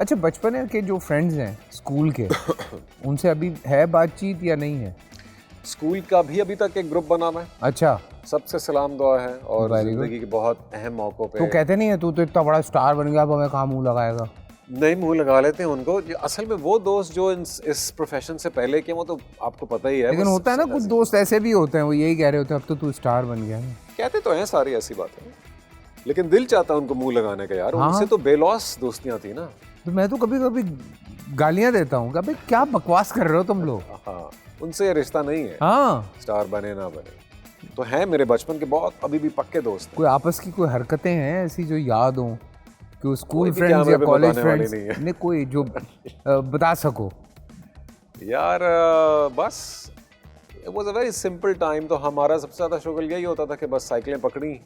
अच्छा, बचपन के जो फ्रेंड्स हैं स्कूल के उनसे अभी है बातचीत या नहीं है? स्कूल का भी अभी तक एक ग्रुप बना हुआ है, अच्छा, सबसे सलाम दुआ है और Very good. जिंदगी के बहुत अहम मौकों पे तो कहते नहीं है तू तो इतना बड़ा स्टार बन गया, अब हमें कहाँ मुंह लगाएगा? नहीं मुंह लगा लेते हैं उनको। असल में वो दोस्त जो इस प्रोफेशन से पहले के, वो तो आपको पता ही है। लेकिन होता है ना कुछ दोस्त ऐसे भी होते हैं, वो यही कह रहे होते हैं अब तो तू स्टार बन गया है। कहते तो हैं सारी ऐसी बातें, लेकिन दिल चाहता है उनको मुंह लगाने का यार। हाँ। उनसे तो बेलौस दोस्तियां थी ना। तो मैं तो कभी कभी गालियां देता हूँ, अबे क्या बकवास कर रहे हो तुम लोग। हाँ, उनसे ये रिश्ता नहीं है, हाँ, स्टार बने ना बने। तो हैं मेरे बचपन के बहुत अभी भी पक्के दोस्त हैं। कोई आपस की कोई हरकतें हैं ऐसी जो याद हो, कि स्कूल भी फ्रेंड्स या कैमरे पे कॉलेज बताने वाली फ्रेंड्स नहीं है। ने कोई जो बता सको? यार बस it was a very simple time. तो हमारा सबसे ज़्यादा शुगल यही होता था कि बस साइकिलें पकड़ी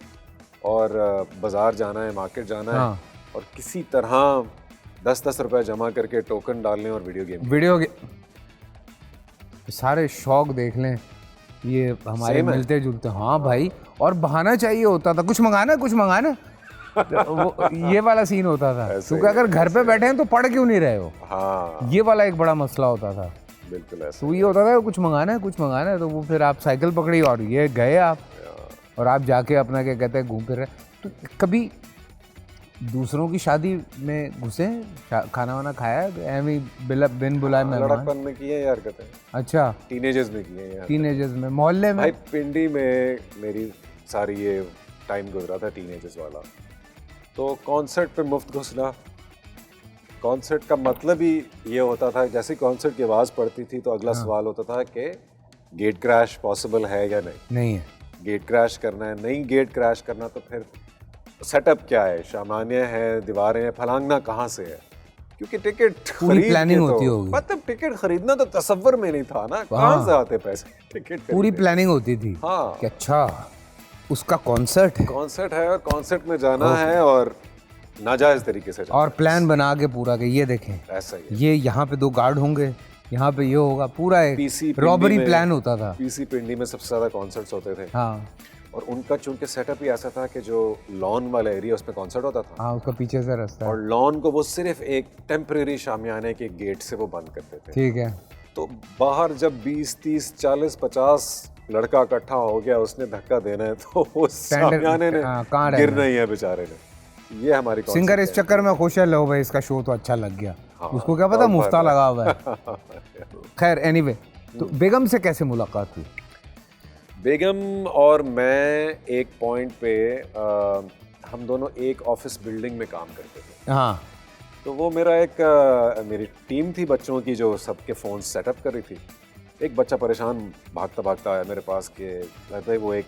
और बाज़ार जाना है, मार्केट जाना है, हाँ। और किसी तरह 10-10 रुपए जमा करके टोकन डालने और वीडियो गेम। सारे शौक देख लें, ये हमारे Same है। मिलते जुलते। हाँ भाई, और बहाना चाहिए होता था, कुछ मंगाना है कुछ मंगाना है। वो ये वाला सीन होता था, ऐसे क्योंकि ही अगर घर पे बैठे हैं तो पढ़ क्यों नहीं रहे हो, हाँ ये वाला एक बड़ा मसला होता था। बिल्कुल ऐसे। तो ये होता था कुछ मंगाना है कुछ मंगाना है, तो वो फिर आप साइकिल पकड़ी और ये गए आप, और आप जाके अपना क्या कहते हैं घूम फिर रहे। तो कभी दूसरों की शादी में घुसे, खाना वाना खाया है बिन बुलाए मेहमान? लड़कपन में किए यार कहते हैं। अच्छा, टीनेजर्स में किए यार। टीनेजर्स में, मोहल्ले में? भाई पिंडी में मेरी सारी ये टाइम गुजरा था टीनेजर्स वाला। तो कॉन्सर्ट पे मुफ्त घुसना, कॉन्सर्ट का मतलब ही ये होता था, जैसे कॉन्सर्ट की आवाज़ पड़ती थी तो अगला सवाल होता था कि गेट क्रैश पॉसिबल है या नहीं है। गेट क्रैश करना है, नहीं गेट क्रैश करना तो फिर सेटअप क्या है, सामान्य है, दीवारें हैं, फलांगना कहाँ से है, क्योंकि टिकट पूरी प्लानिंग होती होगी। मतलब टिकट खरीदना तो तसव्वुर में नहीं था ना, कहाँ से आते पैसे टिकट पूरी प्लानिंग होती थी। हाँ कि अच्छा उसका कॉन्सर्ट है और कॉन्सर्ट में जाना है और नाजायज तरीके से जाना और प्लान बना के पूरा के ये देखें ऐसा ही ये यहाँ पे 2 गार्ड होंगे, यहाँ पे ये होगा, पूरा एक रॉबरी प्लान होता था। पीसी पिंडी में सबसे ज्यादा कॉन्सर्ट्स होते थे। हाँ, और उनका चूंकि सेटअप ही ऐसा था कि जो लॉन वाला एरिया उसमें कॉन्सर्ट होता था। हाँ, उसका पीछे से रास्ता है। और लॉन को वो सिर्फ एक टेम्परेरी शामियाने के गेट से वो बंद करते थे। ठीक है। तो बाहर जब 20, 30, 40, 50 लड़का इकट्ठा हो गया, उसने धक्का देना है तो उस शामियाने ने गिरना ही है बेचारे ने। ये हमारी सिंगर इस चक्कर में खुश है, लो भाई इसका शो तो अच्छा लग गया। हाँ, उसको क्या पता मुफ्ता लगा हुआ है। खैर एनीवे, तो बेगम से कैसे मुलाकात हुई? बेगम और मैं एक पॉइंट पे हम दोनों एक ऑफिस बिल्डिंग में काम करते थे। हाँ, तो वो मेरा एक मेरी टीम थी बच्चों की जो सबके फ़ोन सेटअप कर रही थी। एक बच्चा परेशान भागता भागता आया मेरे पास कि लगता है वो एक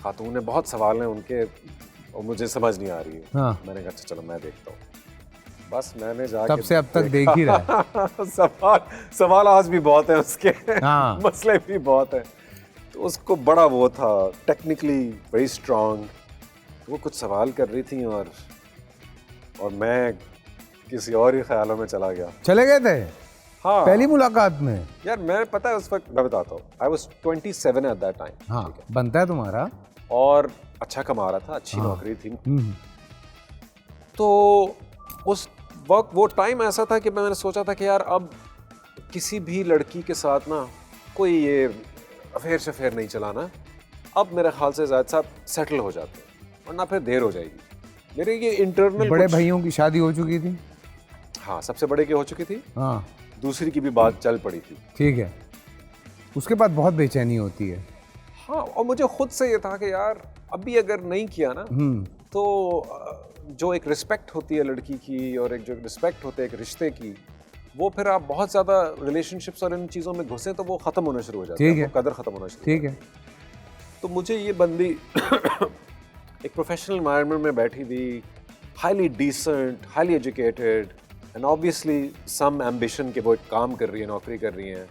खातून है, बहुत सवाल हैं उनके और मुझे समझ नहीं आ रही है। हाँ। मैंने कहा अच्छा चलो मैं देखता हूँ। बस मैंने जाके तब से अब तक देख ही रहा। सवाल आज भी बहुत है उसके। हाँ। मसले भी बहुत हैं। तो उसको बड़ा वो था, टेक्निकली वेरी स्ट्रांग। वो कुछ सवाल कर रही थी और मैं किसी और ही ख्यालों में चला गया। चले गए थे? हाँ, पहली मुलाकात में? यार मैं पता है उस वक्त मैं बताता हूँ, I was 27 at that time. हाँ, बनता है तुम्हारा। और अच्छा कमा रहा था, अच्छी नौकरी थी। तो उस वक्त वो टाइम ऐसा था कि मैंने सोचा था कि यार अब किसी भी लड़की के साथ ना कोई ये अफेयर शफेयर नहीं चलाना। अब मेरे ख्याल से ज़ाहिद साहब सेटल हो जाते हैं वरना फिर देर हो जाएगी। मेरे ये इंटरनल बड़े भाइयों की शादी हो चुकी थी। हाँ, सबसे बड़े की हो चुकी थी। हाँ, दूसरी की भी बात चल पड़ी थी। ठीक है। उसके बाद बहुत बेचैनी होती है। हाँ, और मुझे खुद से ये था कि यार अभी अगर नहीं किया ना तो जो एक रिस्पेक्ट होती है लड़की की और एक जो रिस्पेक्ट होती है एक रिश्ते की, वो फिर आप बहुत ज़्यादा रिलेशनशिप्स और इन चीज़ों में घुसे तो वो ख़त्म होना शुरू हो जाता है, कदर ख़त्म होना शुरू। ठीक है। तो मुझे ये बंदी एक प्रोफेशनल एनवायरनमेंट में बैठी थी, highly decent, highly educated and obviously some ambition के वो काम कर रही है, नौकरी कर रही हैं।